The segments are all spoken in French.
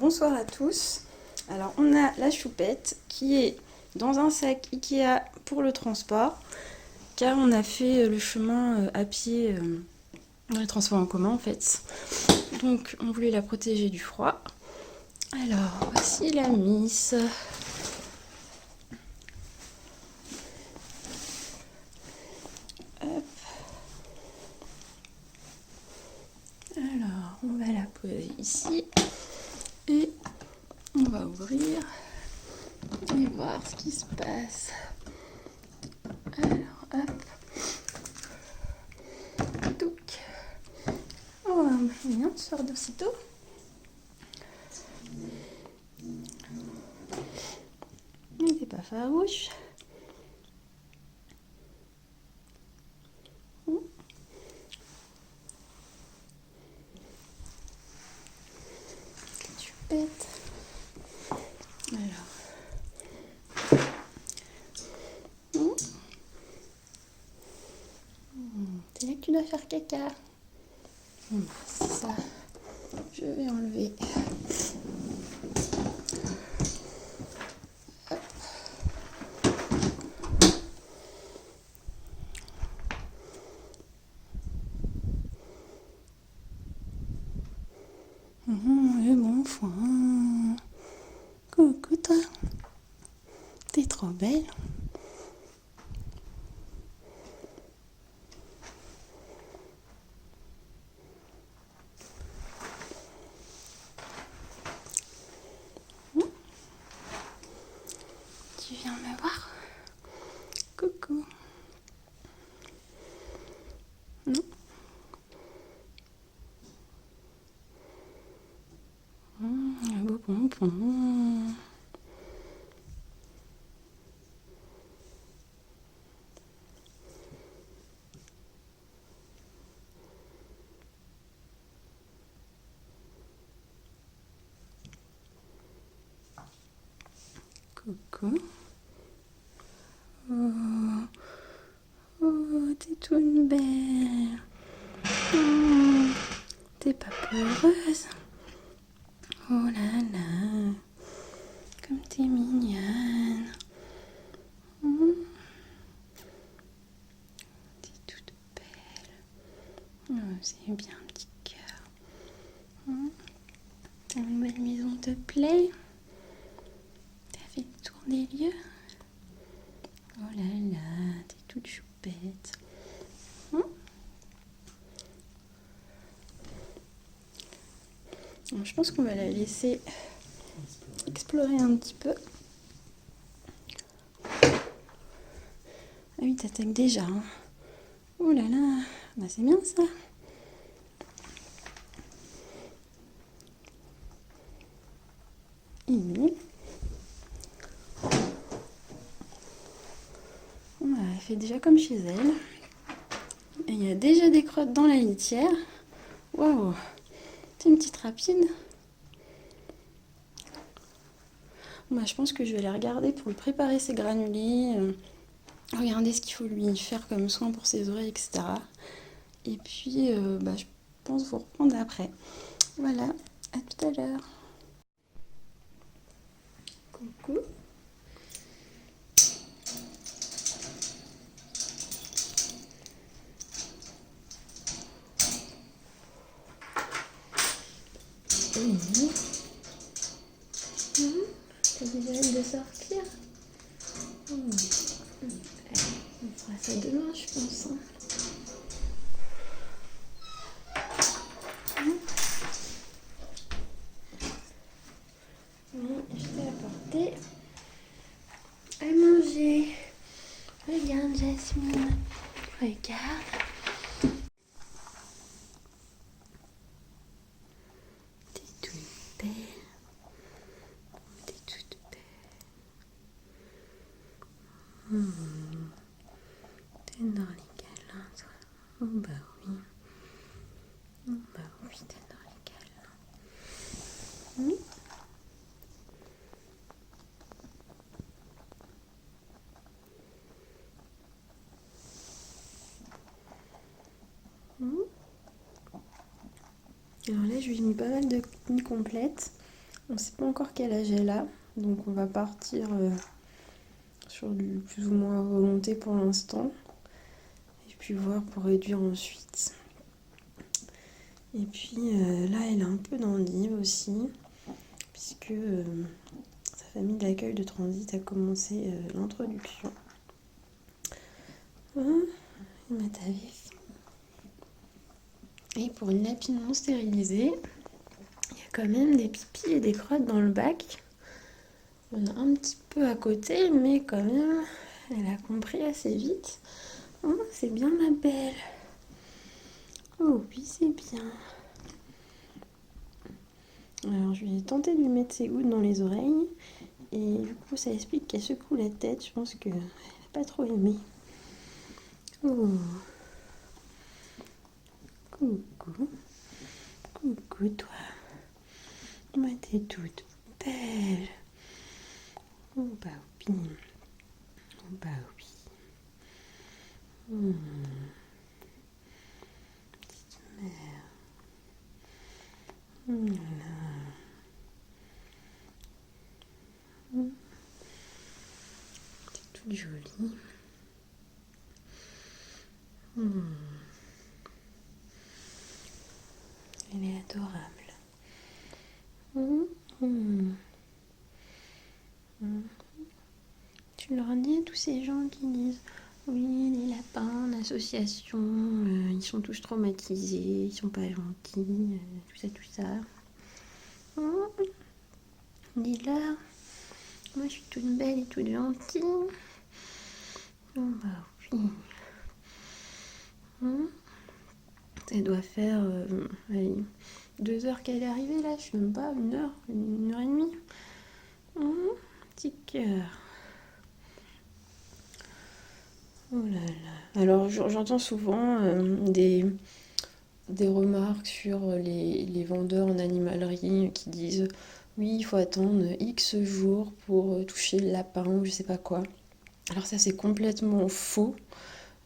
bonsoir à tous. Alors on a la choupette qui est dans un sac Ikea pour le transport, car on a fait le chemin à pied dans les transports en commun en fait. Donc on voulait la protéger du froid. Alors voici la Miss. Hop. Alors on va la poser ici et on va ouvrir et voir ce qui se passe. Alors hop. Donc. Oh, mignon, tu sors d'aussitôt. Il n'est pas farouche. Choupette. Alors. C'est là que tu dois faire caca. Ça, je vais enlever. Hop. Le bon foin. Coucou toi. T'es trop belle. Tu viens me voir? Coucou. Non? Un beau pompon. Coucou. Oh, oh, t'es toute belle. Oh, t'es pas peureuse. Oh là là, comme t'es mignonne. T'es toute belle. Oh, c'est bien un petit cœur. Ta nouvelle maison te plaît? T'as fait le tour des lieux? Oh là là, t'es toute choupette. Je pense qu'on va la laisser explorer un petit peu. Ah oui, t'attaques déjà. Hein. Oh là là, bah c'est bien ça. Elle fait déjà comme chez elle. Et il y a déjà des crottes dans la litière. Waouh, c'est une petite rapide. Bah, je pense que je vais aller regarder pour lui préparer ses granulés, regarder ce qu'il faut lui faire comme soin pour ses oreilles, etc. Et puis, je pense vous reprendre après. Voilà, à tout à l'heure. Coucou. T'as déjà hâte de sortir? On fera ça demain, je pense. Oui, je t'ai apporté à manger. Regarde, Jasmine. Regarde. T'es toute belle. T'es toute belle. T'es dans les câlins, toi. Oh bah oui. Oh bah oui, t'es dans les câlins. Alors là, je lui ai mis pas mal de nuits complètes. On ne sait pas encore quel âge elle a, donc on va partir sur du plus ou moins volonté pour l'instant. Et puis voir pour réduire ensuite. Et puis là, elle a un peu d'endive aussi, puisque sa famille d'accueil de transit a commencé l'introduction. Il m'a tavé. Et pour une lapine non stérilisée, il y a quand même des pipis et des crottes dans le bac. Il y en a un petit peu à côté, mais quand même, elle a compris assez vite. Oh, c'est bien ma belle. Oh oui, c'est bien. Alors, je vais tenter de lui mettre ses gouttes dans les oreilles. Et du coup, ça explique qu'elle secoue la tête. Je pense qu'elle n'a pas trop aimé. Oh. Coucou. Coucou, toi. Moi, t'es toute belle. Oh, bah oui. Oh, bah oui. Petite mère. T'es toute jolie. Elle est adorable. Tu leur dis à tous ces gens qui disent oui, les lapins en association, ils sont tous traumatisés, ils sont pas gentils, tout ça. Dis-leur, moi je suis toute belle et toute gentille. Oh bah oui. Ça doit faire 2 heures qu'elle est arrivée là, je sais même pas, 1 heure et demie. Petit cœur. Oh là là. Alors j'entends souvent des remarques sur les vendeurs en animalerie qui disent oui, il faut attendre X jours pour toucher le lapin ou je sais pas quoi. Alors ça c'est complètement faux.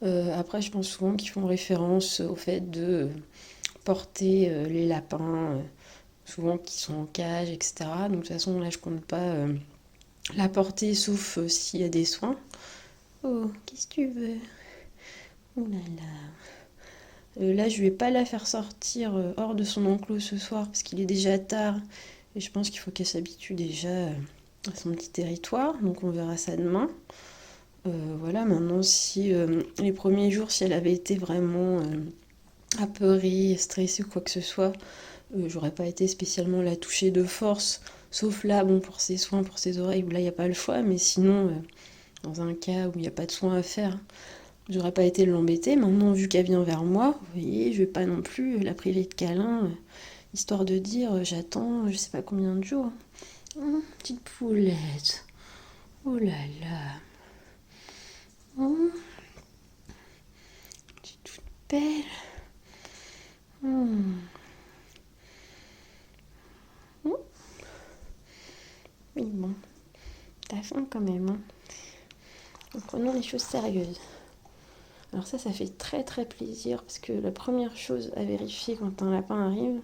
Après je pense souvent qu'ils font référence au fait de porter les lapins, souvent qui sont en cage, etc. Donc de toute façon là je compte pas la porter sauf s'il y a des soins. Oh, qu'est-ce que tu veux? Oh là là. Là, je vais pas la faire sortir hors de son enclos ce soir parce qu'il est déjà tard et je pense qu'il faut qu'elle s'habitue déjà à son petit territoire. Donc on verra ça demain. Voilà, maintenant si les premiers jours, si elle avait été vraiment apeurée, stressée ou quoi que ce soit, j'aurais pas été spécialement la toucher de force. Sauf là, bon, pour ses soins, pour ses oreilles, où là, il n'y a pas le choix. Mais sinon, dans un cas où il n'y a pas de soins à faire, j'aurais pas été l'embêter. Maintenant, vu qu'elle vient vers moi, vous voyez, je vais pas non plus la priver de câlin, histoire de dire j'attends je sais pas combien de jours. Petite poulette. Oh là là. Tu es toute belle. Oui, bon. T'as faim quand même. Donc, prenons les choses sérieuses. Alors ça fait très très plaisir parce que la première chose à vérifier quand un lapin arrive,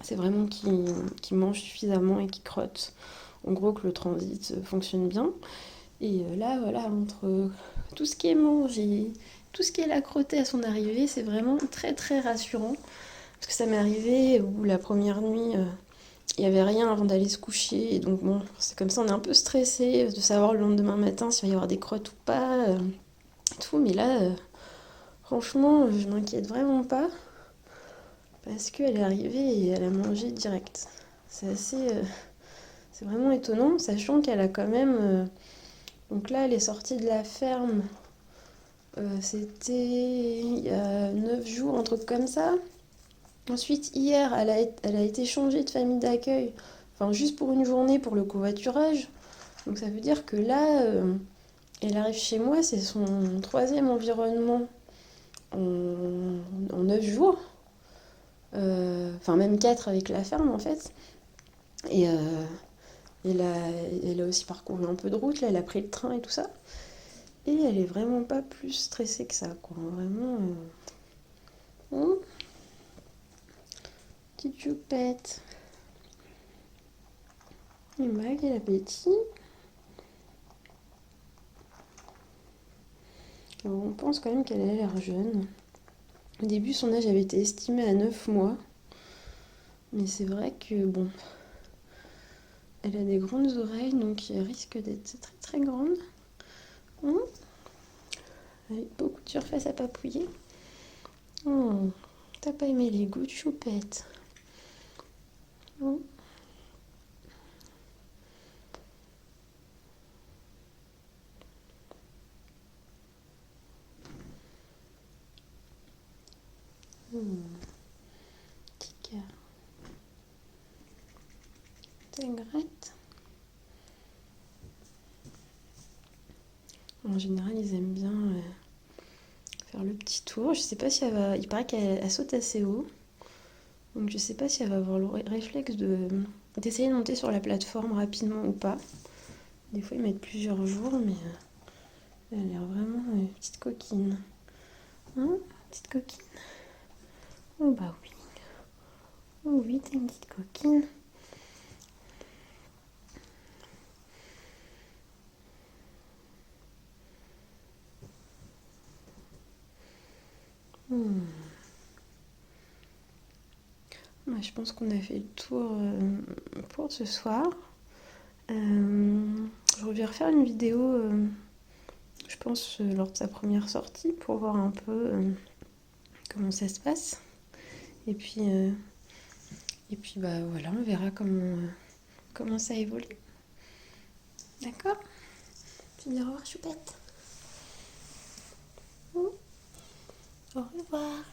c'est vraiment qu'il mange suffisamment et qu'il crotte. En gros, que le transit fonctionne bien. Et là, voilà, entre tout ce qui est mangé, tout ce qui est la crottée à son arrivée, c'est vraiment très très rassurant. Parce que ça m'est arrivé où la première nuit, il n'y avait rien avant d'aller se coucher. Et donc bon, c'est comme ça, on est un peu stressé de savoir le lendemain matin s'il va y avoir des crottes ou pas. Tout, mais là, franchement, je m'inquiète vraiment pas. Parce qu'elle est arrivée et elle a mangé direct. C'est assez... c'est vraiment étonnant, sachant qu'elle a quand même... donc là, elle est sortie de la ferme. C'était il y a 9 jours, un truc comme ça. Ensuite, hier, elle a été changée de famille d'accueil. Enfin, juste pour une journée pour le covoiturage. Donc ça veut dire que là, elle arrive chez moi, c'est son 3e environnement en 9 jours. Enfin, même 4 avec la ferme en fait. Et elle a aussi parcouru un peu de route, là, elle a pris le train et tout ça. Et elle est vraiment pas plus stressée que ça, quoi. Vraiment. Petite choupette. Et bah, quel appétit. Alors, on pense quand même qu'elle a l'air jeune. Au début, son âge avait été estimé à 9 mois. Mais c'est vrai que, bon, elle a des grandes oreilles, donc elle risque d'être très très grande. Avec beaucoup de surface à papouiller. Oh, t'as pas aimé les goûts de choupette? Oh. Petit cœur. T'aigrette. En général, ils aiment bien faire le petit tour. Je sais pas si elle va. Il paraît qu'elle saute assez haut. Donc je sais pas si elle va avoir le réflexe d'essayer de monter sur la plateforme rapidement ou pas. Des fois, ils mettent plusieurs jours, mais elle a l'air vraiment petite coquine. Hein, petite coquine? Oh bah oui. Oh oui, t'es une petite coquine. Moi, je pense qu'on a fait le tour pour ce soir. Je vais refaire une vidéo, je pense, lors de sa première sortie pour voir un peu comment ça se passe. Et puis bah voilà, on verra comment ça évolue. D'accord? Tu dis au revoir, choupette. Au revoir.